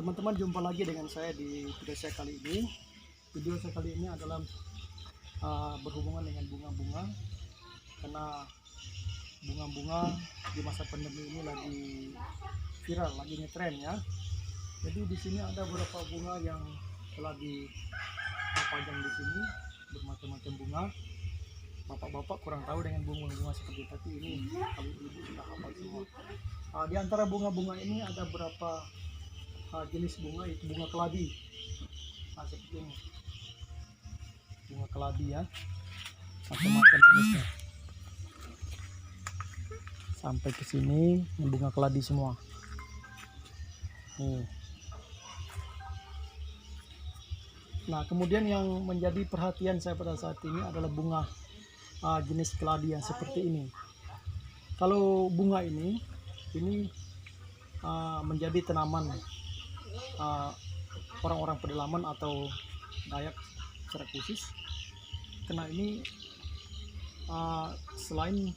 Teman-teman, jumpa lagi dengan saya di video saya kali ini. Video saya kali ini adalah berhubungan dengan bunga-bunga, karena bunga-bunga di masa pandemi ini lagi viral, lagi ngetren ya. Jadi di sini ada beberapa bunga yang telah dipajang di sini, bermacam-macam bunga. Bapak-bapak kurang tahu dengan bunga-bunga seperti tapi ini kalau ibu sudah hafal semua. Di antara bunga-bunga ini ada beberapa jenis bunga, itu bunga keladi. Seperti ini, bunga keladi ya, macam-macam jenisnya. Sampai ke sini bunga keladi semua. Nah, kemudian yang menjadi perhatian saya pada saat ini adalah bunga jenis keladi yang seperti ini. Kalau bunga ini menjadi tanaman orang-orang pedalaman atau Dayak secara khusus, karena ini selain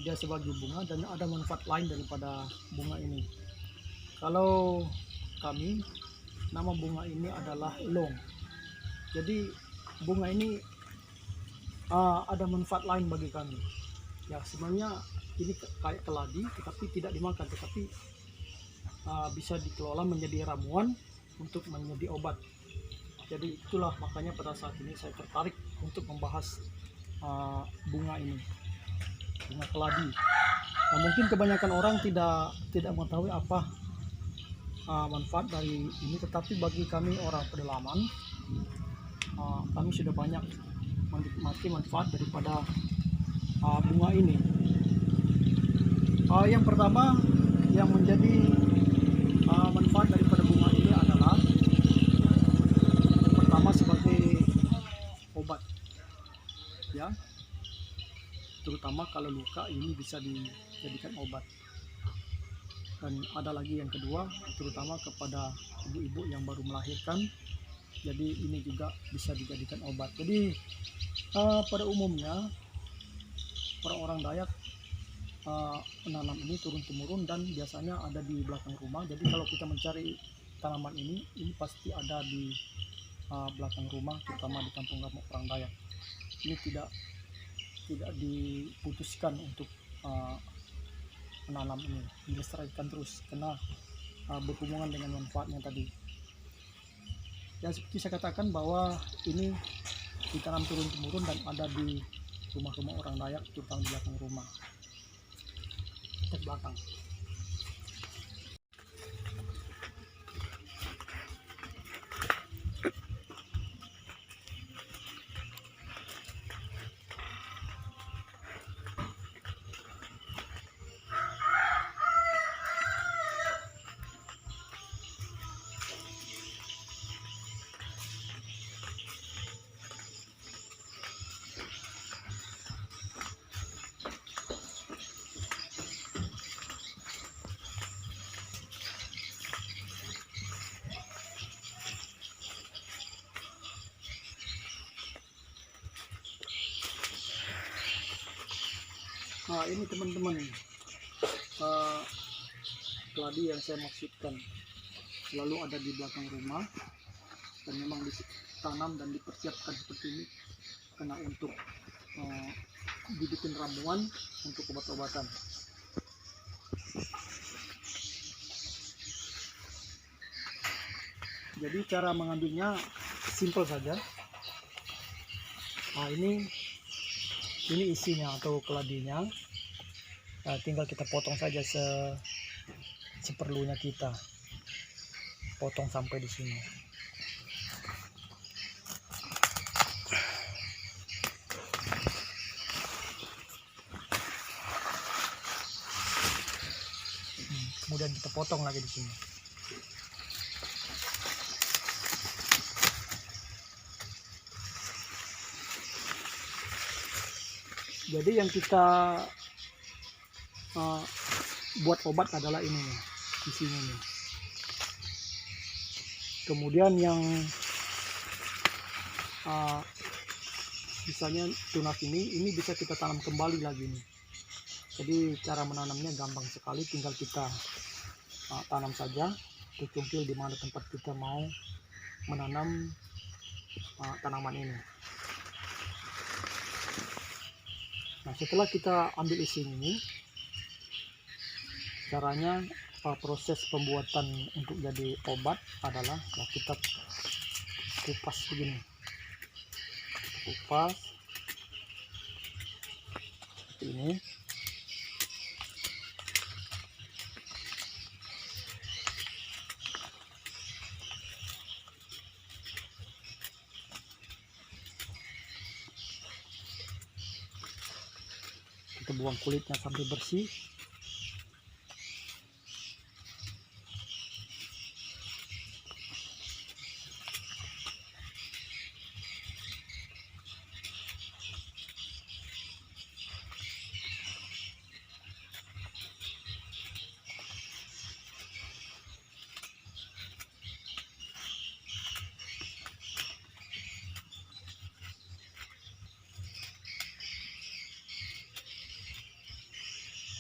dia sebagai bunga dan ada manfaat lain daripada bunga ini. Kalau kami, nama bunga ini adalah long. Jadi bunga ini ada manfaat lain bagi kami ya. Sebenarnya ini kayak keladi tetapi tidak dimakan, tetapi bisa dikelola menjadi ramuan untuk menjadi obat. Jadi itulah makanya pada saat ini saya tertarik untuk membahas bunga ini, bunga keladi. Nah, mungkin kebanyakan orang tidak mengetahui apa manfaat dari ini, tetapi bagi kami orang pedalaman, kami sudah banyak menikmati manfaat daripada bunga ini. Yang pertama yang menjadi manfaat daripada bunga ini adalah pertama sebagai obat ya, terutama kalau luka ini bisa dijadikan obat. Dan ada lagi yang kedua, terutama kepada ibu-ibu yang baru melahirkan, jadi ini juga bisa dijadikan obat. Jadi pada umumnya orang-orang Dayak menanam ini turun-temurun dan biasanya ada di belakang rumah. Jadi kalau kita mencari tanaman ini pasti ada di belakang rumah, terutama di kampung-kampung orang Dayak. Ini tidak diputuskan untuk menanam ini, dilestarikan terus karena berhubungan dengan manfaatnya tadi. Ya, seperti saya katakan bahwa ini ditanam turun-temurun dan ada di rumah-rumah orang Dayak, terutama di belakang rumah, di belakang. Nah, ini teman-teman, keladi yang saya maksudkan selalu ada di belakang rumah dan memang ditanam dan dipersiapkan seperti ini karena untuk dibikin ramuan untuk obat-obatan. Jadi cara mengambilnya simpel saja. Nah, ini isinya atau keladinya. Tinggal kita potong saja seperlunya, kita potong sampai di sini. Kemudian kita potong lagi di sini. Jadi yang kita buat obat adalah ini nih, isinya nih. Kemudian yang sisanya tunas ini bisa kita tanam kembali lagi nih. Jadi cara menanamnya gampang sekali, tinggal kita tanam saja kecungkil di mana tempat kita mau menanam tanaman ini. Nah, setelah kita ambil isi ini, caranya proses pembuatan untuk jadi obat adalah ya kita kupas begini, kupas seperti ini. Kita buang kulitnya sampai bersih.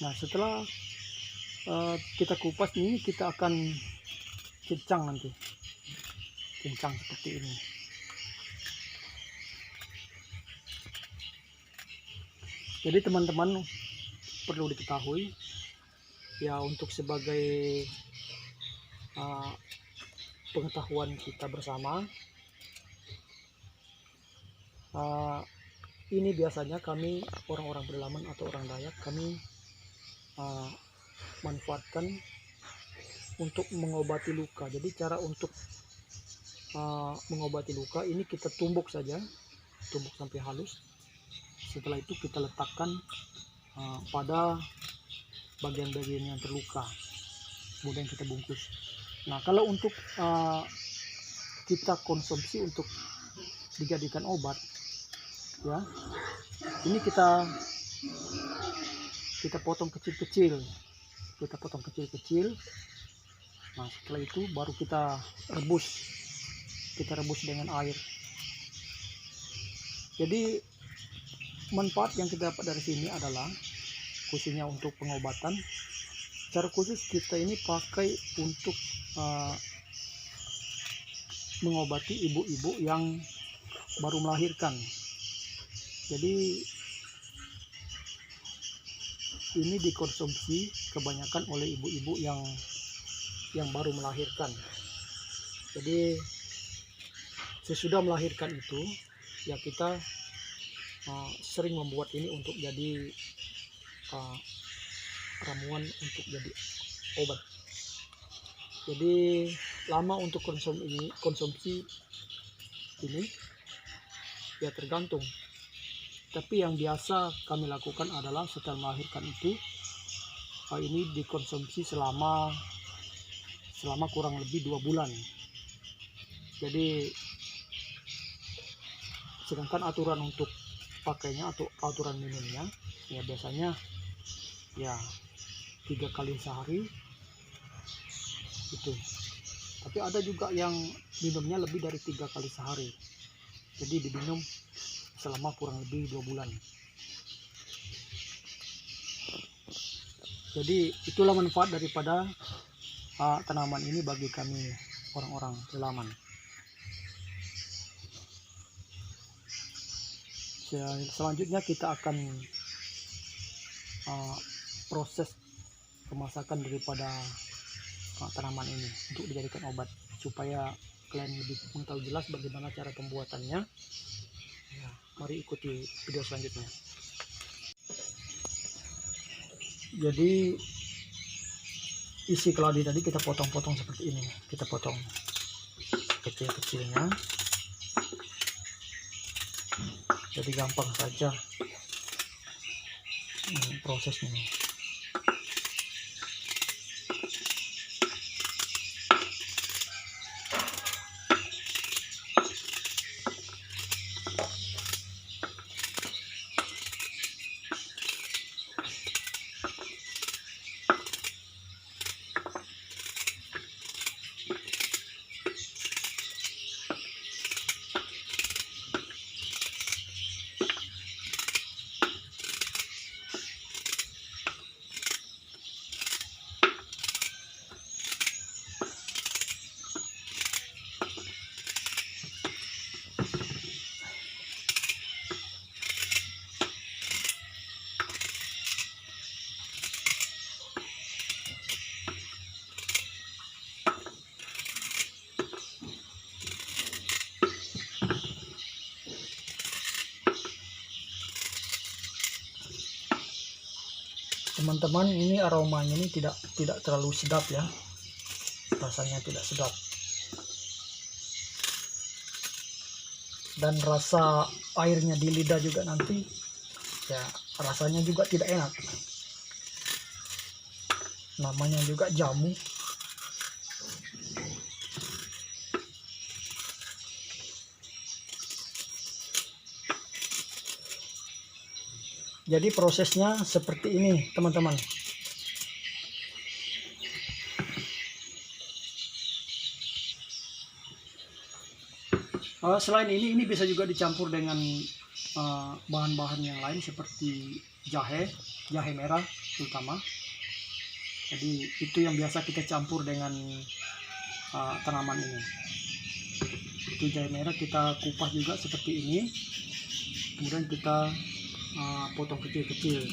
Nah, setelah kita kupas ini, kita akan cincang nanti, cincang seperti ini. Jadi teman-teman perlu diketahui ya, untuk sebagai pengetahuan kita bersama, ini biasanya kami orang-orang pedalaman atau orang Dayak, kami manfaatkan untuk mengobati luka. Jadi cara untuk mengobati luka ini, kita tumbuk saja, tumbuk sampai halus. Setelah itu kita letakkan pada bagian-bagian yang terluka, kemudian kita bungkus. Nah, kalau untuk kita konsumsi untuk dijadikan obat ya, ini kita potong kecil-kecil, Nah, setelah itu baru kita rebus dengan air. Jadi manfaat yang kita dapat dari sini adalah khususnya untuk pengobatan. Secara khusus kita ini pakai untuk mengobati ibu-ibu yang baru melahirkan. Jadi ini dikonsumsi kebanyakan oleh ibu-ibu yang baru melahirkan. Jadi sesudah melahirkan itu ya, kita sering membuat ini untuk jadi ramuan untuk jadi obat. Jadi lama untuk konsumsi ini ya tergantung. Tapi yang biasa kami lakukan adalah setelah melahirkan itu, ini dikonsumsi selama kurang lebih 2 bulan. Jadi sedangkan aturan untuk pakainya atau aturan minumnya ya biasanya ya 3 kali sehari itu. Tapi ada juga yang minumnya lebih dari 3 kali sehari. Jadi diminum selama kurang lebih 2 bulan. Jadi itulah manfaat daripada tanaman ini bagi kami orang-orang pedalaman. Selanjutnya kita akan proses pemasakan daripada tanaman ini untuk dijadikan obat, supaya kalian lebih mengetahui jelas bagaimana cara pembuatannya. Ya, mari ikuti video selanjutnya. Jadi isi keladi tadi kita potong-potong seperti ini, kita potong kecil-kecilnya. Jadi gampang saja prosesnya. teman-teman, ini aromanya ini tidak terlalu sedap ya, rasanya tidak sedap, dan rasa airnya di lidah juga nanti ya rasanya juga tidak enak. Namanya juga jamu. Jadi prosesnya seperti ini teman-teman. Selain ini bisa juga dicampur dengan bahan-bahan yang lain seperti jahe merah terutama. Jadi itu yang biasa kita campur dengan tanaman ini. Itu jahe merah kita kupas juga seperti ini, kemudian kita potong kecil-kecil.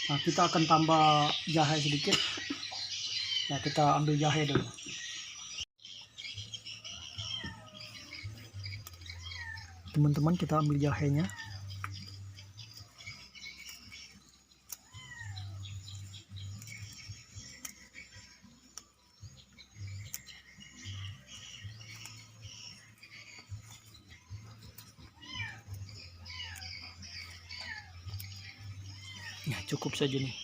Nah, kita akan tambah jahe sedikit. Nah, kita ambil jahe dulu. Teman-teman, kita ambil jahenya. Ya, cukup saja nih.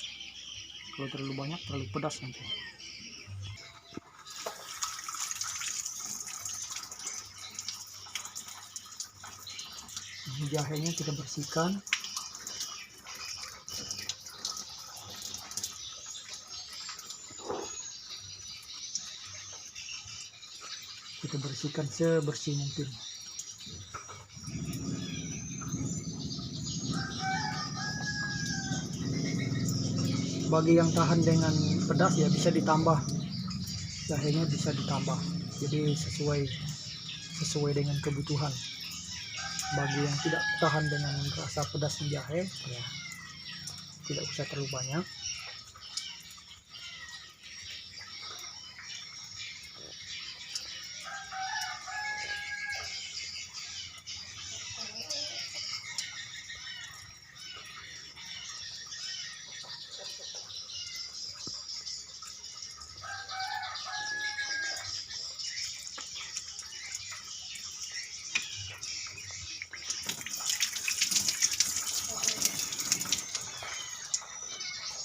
Kalau terlalu banyak terlalu pedas nanti. Ini jahenya kita bersihkan. Kita bersihkan sebersih mungkin. Bagi yang tahan dengan pedas ya bisa ditambah, jahenya bisa ditambah, jadi sesuai dengan kebutuhan. Bagi yang tidak tahan dengan rasa pedas jahe ya tidak usah terlalu banyak.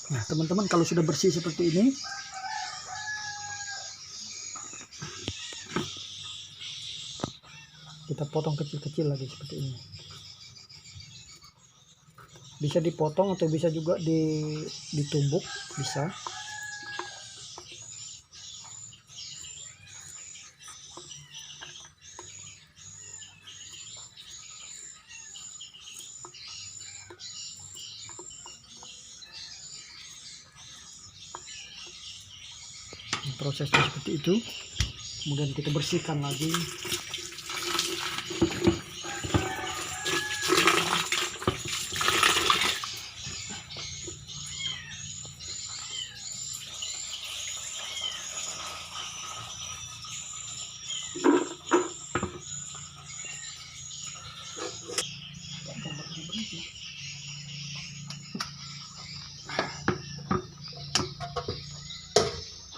Nah teman-teman, kalau sudah bersih seperti ini, kita potong kecil-kecil lagi seperti ini. Bisa dipotong atau bisa juga ditumbuk, bisa. Prosesnya seperti itu. Kemudian kita bersihkan lagi.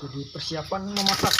Jadi persiapan memasak.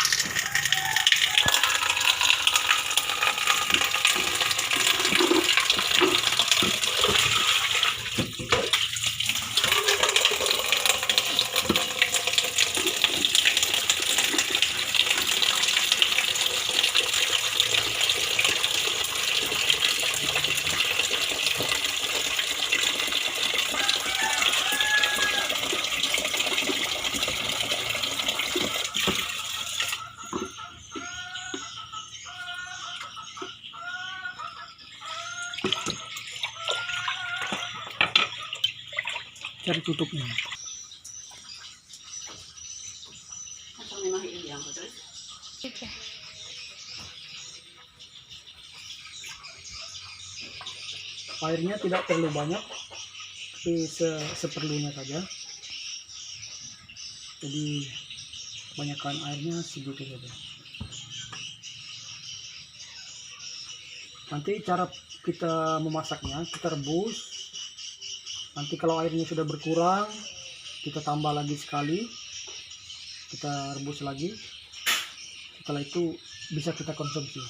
Cari tutupnya. Airnya tidak terlalu banyak, tapi seperlunya saja. Jadi banyakkan airnya sedikit saja. Nanti cara kita memasaknya, kita rebus. Nanti kalau airnya sudah berkurang, kita tambah lagi sekali, kita rebus lagi. Setelah itu bisa kita konsumsi.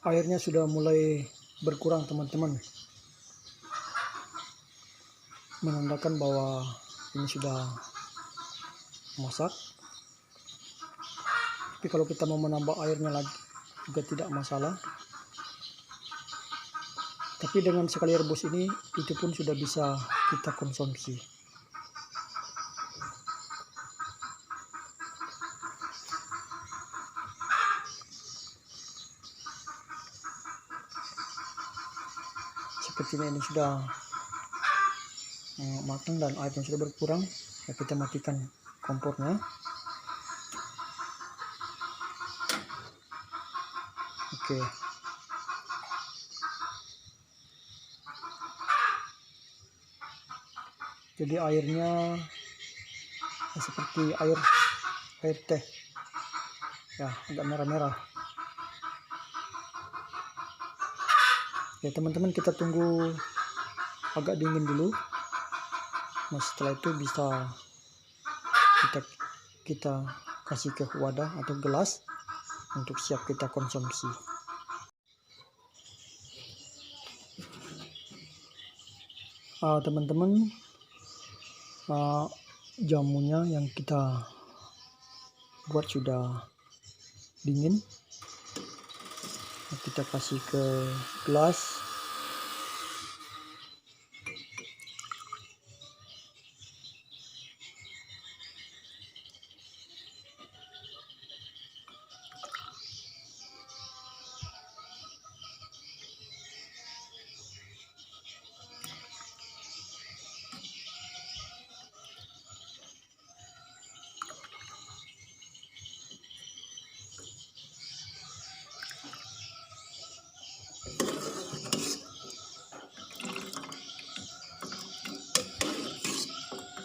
Airnya sudah mulai berkurang teman-teman, menandakan bahwa ini sudah masak. Tapi kalau kita mau menambah airnya lagi juga tidak masalah. Tapi dengan sekali rebus ini, itu pun sudah bisa kita konsumsi. Sepertinya ini sudah matang dan airnya sudah berkurang. Ya, kita matikan kompornya. Oke. Jadi airnya seperti air teh. Ya, agak merah-merah. Ya teman-teman, kita tunggu agak dingin dulu. Nah setelah itu bisa kita kasih ke wadah atau gelas untuk siap kita konsumsi. Teman-teman, jamunya yang kita buat sudah dingin. Kita kasih ke gelas.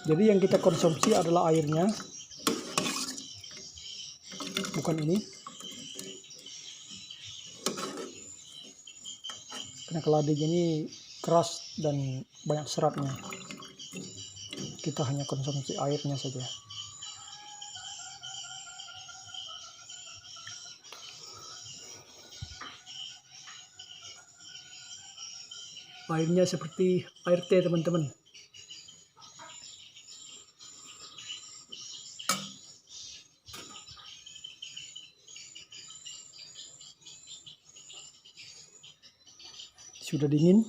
Jadi yang kita konsumsi adalah airnya, bukan ini. Karena keladanya ini keras dan banyak seratnya. Kita hanya konsumsi airnya saja. Airnya seperti air teh teman-teman. Sudah dingin,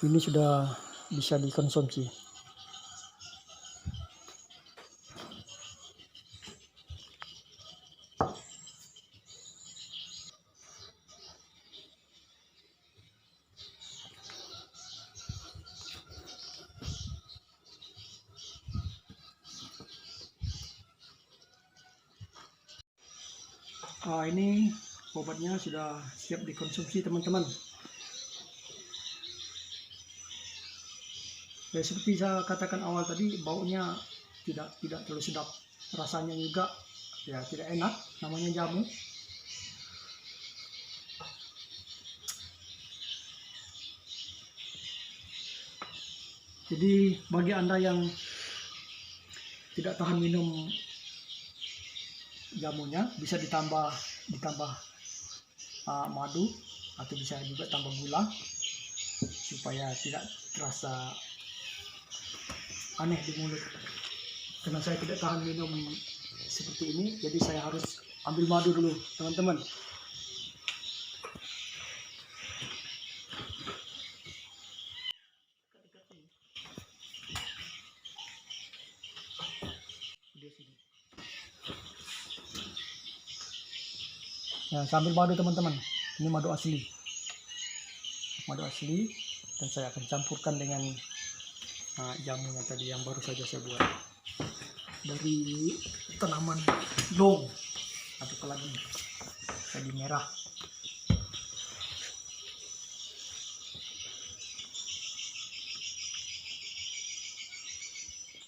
ini sudah bisa dikonsumsi. Ini obatnya sudah siap dikonsumsi teman-teman. Ya seperti saya katakan awal tadi, baunya tidak terlalu sedap, rasanya juga ya tidak enak, namanya jamu. Jadi bagi Anda yang tidak tahan minum jamunya, bisa ditambah madu atau bisa juga tambah gula supaya tidak terasa aneh di mulut. Karena saya tidak tahan minum seperti ini. Jadi saya harus ambil madu dulu teman-teman. Nah, sambil madu teman-teman, ini madu asli, dan saya akan campurkan dengan jamunya tadi yang baru saja saya buat dari tanaman long atau keladi merah.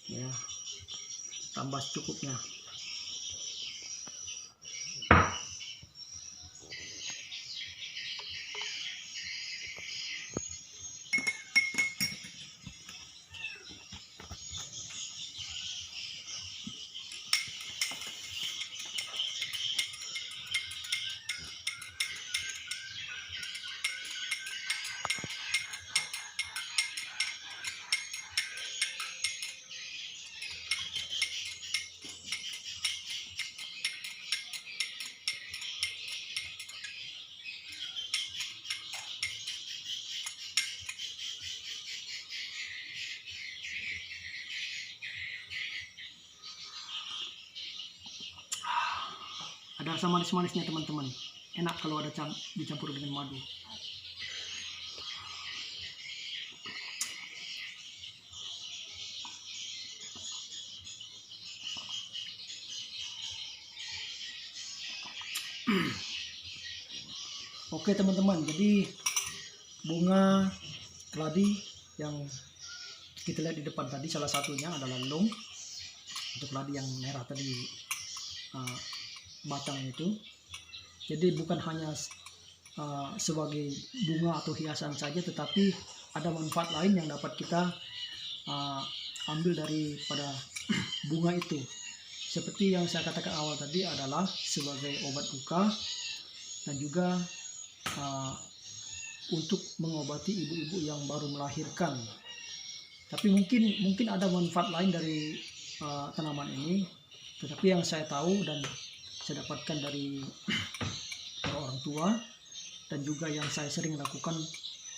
Ya, tambah secukupnya. Ada rasa manis-manisnya teman-teman. Enak kalau ada dicampur dengan madu. Oke teman-teman, jadi bunga keladi yang kita lihat di depan tadi salah satunya adalah long. Untuk keladi yang merah tadi batang itu. Jadi bukan hanya sebagai bunga atau hiasan saja, tetapi ada manfaat lain yang dapat kita ambil daripada bunga itu. Seperti yang saya katakan awal tadi adalah sebagai obat luka dan juga untuk mengobati ibu-ibu yang baru melahirkan. Tapi mungkin ada manfaat lain dari tanaman ini, tetapi yang saya tahu dan saya dapatkan dari orang tua dan juga yang saya sering lakukan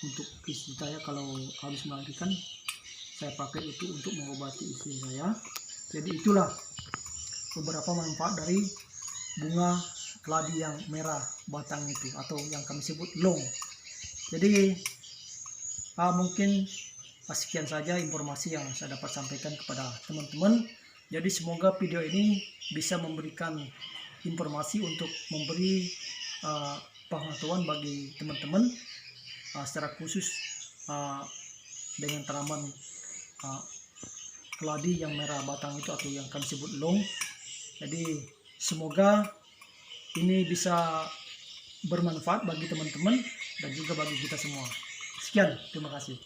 untuk istri saya kalau habis melahirkan, saya pakai itu untuk mengobati istri saya. Jadi itulah beberapa manfaat dari bunga keladi yang merah batang itu, atau yang kami sebut long. Jadi mungkin sekian saja informasi yang saya dapat sampaikan kepada teman-teman. Jadi semoga video ini bisa memberikan informasi untuk memberi pengetahuan bagi teman-teman secara khusus dengan tanaman keladi yang merah batang itu, atau yang kami sebut long. Jadi semoga ini bisa bermanfaat bagi teman-teman dan juga bagi kita semua. Sekian, terima kasih.